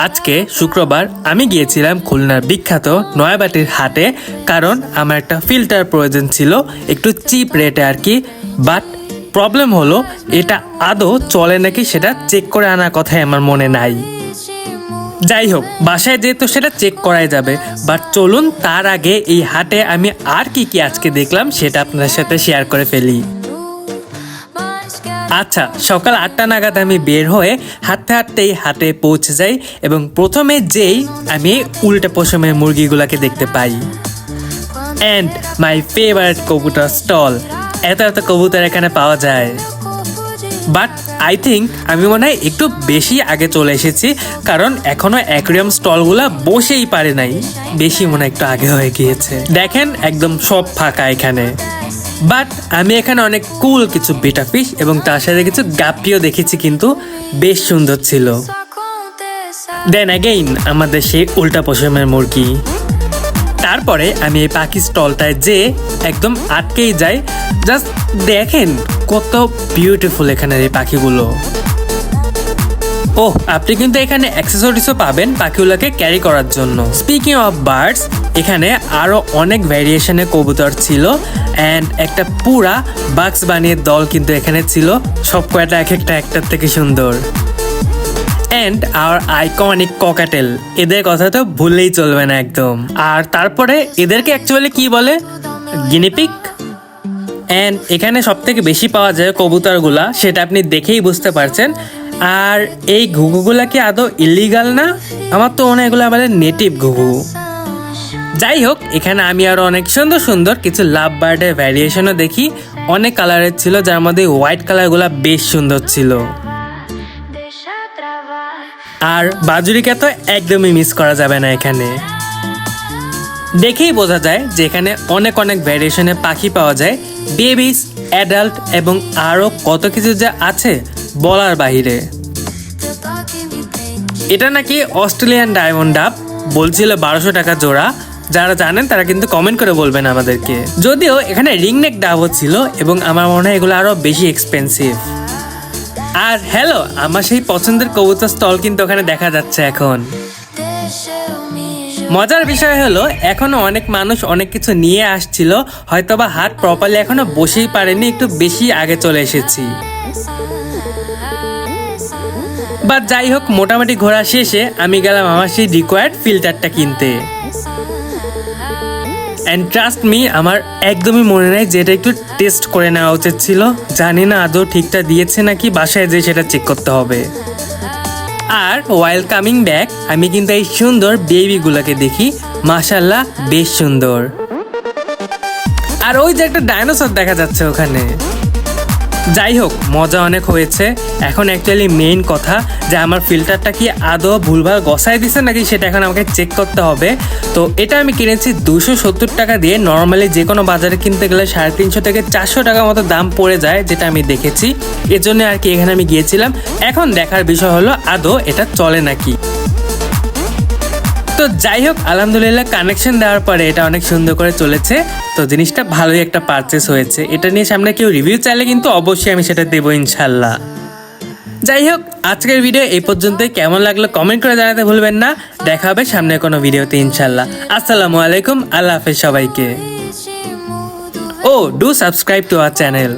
আজকে শুক্রবার আমি গিয়েছিলাম খুলনার বিখ্যাত নয়াবাটির হাটে, কারণ আমার একটা ফিল্টার প্রয়োজন ছিল একটু চিপ রেটে আর কি। বাট প্রবলেম হলো এটা আদৌ চলে নাকি সেটা চেক করে আনার কথাই আমার মনে নাই। যাই হোক, বাসায় যেহেতু সেটা চেক করাই যাবে, বাট চলুন তার আগে এই হাটে আমি আর কি আজকে দেখলাম সেটা আপনাদের সাথে শেয়ার করে ফেলি। আচ্ছা, সকাল 8টা নাগাদ আমি বের হয়ে হাঁটতে হাঁটতেই হাটে পৌঁছে যাই এবং প্রথমে যেই আমি উল্টে পশমের মুরগিগুলোকে দেখতে পাই। অ্যান্ড মাই ফেভারিট কবুতর স্টল। এত কবুতর এখানে পাওয়া যায়। বাট আই থিঙ্ক আমি মনে হয় একটু বেশি আগে চলে এসেছি, কারণ এখনো অ্যাকুয়ারিয়াম স্টলগুলা বসেই পারে নাই, বেশি মনে হয় একটু আগে হয়ে গিয়েছে। দেখেন একদম সব ফাঁকা এখানে। বাট আমি এখানে অনেক কুল কিছু বিটা ফিশ এবং তার সাথে কিছু গাপ্পিও দেখেছি, কিন্তু বেশ সুন্দর ছিল। দেন অ্যাগেইন আমাদের সেই উল্টা পশমের মুরগি। তারপরে আমি এই পাখি স্টলটায় যেয়ে একদম আটকেই যাই। জাস্ট দেখেন কত বিউটিফুল এখানের এই পাখিগুলো। ওহ, আপনি কিন্তু এখানে অ্যাক্সেসরিজও পাবেন পাখিগুলোকে ক্যারি করার জন্য। স্পিকিং অফ বার্ডস, এখানে আরও অনেক ভ্যারিয়েশনের কবুতর ছিল অ্যান্ড একটা পুরা বাক্স বানিয়ে দল কিন্তু এখানে ছিল। সব কয়টা এক একটা একটার থেকে সুন্দর। অ্যান্ড আওয়ার আইকনিক ককাটেল, এদের কথা তো ভুললেই চলবে না একদম। আর তারপরে এদেরকে অ্যাকচুয়ালি কি বলে, গিনিপিগ। অ্যান্ড এখানে সব থেকে বেশি পাওয়া যায় কবুতরগুলা, সেটা আপনি দেখেই বুঝতে পারছেন। আর এই ঘুঘুগুলা কি আদৌ ইলিগাল না? আমার তো মনে হয় এগুলো আমাদের নেটিভ ঘুঘু। যাই হোক, এখানে আমি আরো অনেক সুন্দর সুন্দর কিছু লাভ বার্ডের ভ্যারিয়েশনও দেখি। অনেক কালারের ছিল, যার মধ্যে হোয়াইট কালারগুলা বেশ সুন্দর ছিল। আর বাজুরিকে তো একদমই মিস করা যাবে না এখানে। দেখেই বোঝা যায় যে এখানে অনেক অনেক ভ্যারিয়েশনের পাখি পাওয়া যায়, বেবিস, অ্যাডাল্ট এবং আরও কত কিছু যা আছে বলার বাহিরে। এটা নাকি অস্ট্রেলিয়ান ডায়মন্ড ডাব, বলছিল 1200 টাকা জোড়া। যারা জানেন তারা কিন্তু কমেন্ট করে বলবেন আমাদেরকে। যদিও এখানে রিংনেক ডাবও ছিল এবং আমার মনে হয় এগুলো আরও বেশি এক্সপেন্সিভ। আর হ্যালো, আমার সেই পছন্দের কবুতর স্টল কিন্তু ওখানে দেখা যাচ্ছে এখন। মজার বিষয় হলো এখনো অনেক মানুষ অনেক কিছু নিয়ে আসছিল, হয়তোবা হাট প্রপারলি এখনো বসেই পারেনি, একটু বেশি আগে চলে এসেছি। বাট যাই হোক, মোটামুটি ঘোরা শেষে আমি গেলাম আমার সেই রিকোয়ার্ড ফিল্টারটা কিনতে। অ্যান্ড ট্রাস্ট মি, আমার একদমই মনে নাই যে এটা একটু টেস্ট করে নেওয়া উচিত ছিল। জানি না আদৌ ঠিকঠাক দিয়েছে নাকি, বাসায় যেয়ে সেটা চেক করতে হবে। আর ওয়াইল কামিং ব্যাক, আমি কিন্তু এই সুন্দর বেবিগুলোকে দেখি, মাশাল্লাহ বেশ সুন্দর। আর ওই যে একটা ডাইনোসর দেখা যাচ্ছে ওখানে। যাই হোক, মজা অনেক হয়েছে। এখন অ্যাকচুয়ালি মেইন কথা যে আমার ফিল্টারটা কি আদৌ ভুলভাল গসাই দিছে নাকি সেটা এখন আমাকে চেক করতে হবে। তো এটা আমি কিনেছি 270 টাকা দিয়ে। নর্মালি যে কোনো বাজারে কিনতে গেলে 350 থেকে 400 টাকা মতো দাম পড়ে যায়, যেটা আমি দেখেছি। এজন্য আর কি এখানে আমি গিয়েছিলাম। এখন দেখার বিষয় হলো আদৌ এটা চলে নাকি। তো যাই হোক, আলহামদুলিল্লাহ কানেকশন দেওয়ার পরে এটা অনেক সুন্দর করে চলেছে। তো জিনিসটা ভালোই একটা পারচেস হয়েছে। এটা নিয়ে সামনে কেউ রিভিউ চাইলে কিন্তু অবশ্যই আমি সেটা দেবো ইনশাল্লাহ। যাই হোক, আজকের ভিডিও এই পর্যন্তই। কেমন লাগলো কমেন্ট করে জানাতে ভুলবেন না। দেখা হবে সামনে কোনো ভিডিওতে ইনশাল্লাহ। আসসালামু আলাইকুম, আল্লাহ হাফেজ সবাইকে। ও do subscribe to our channel.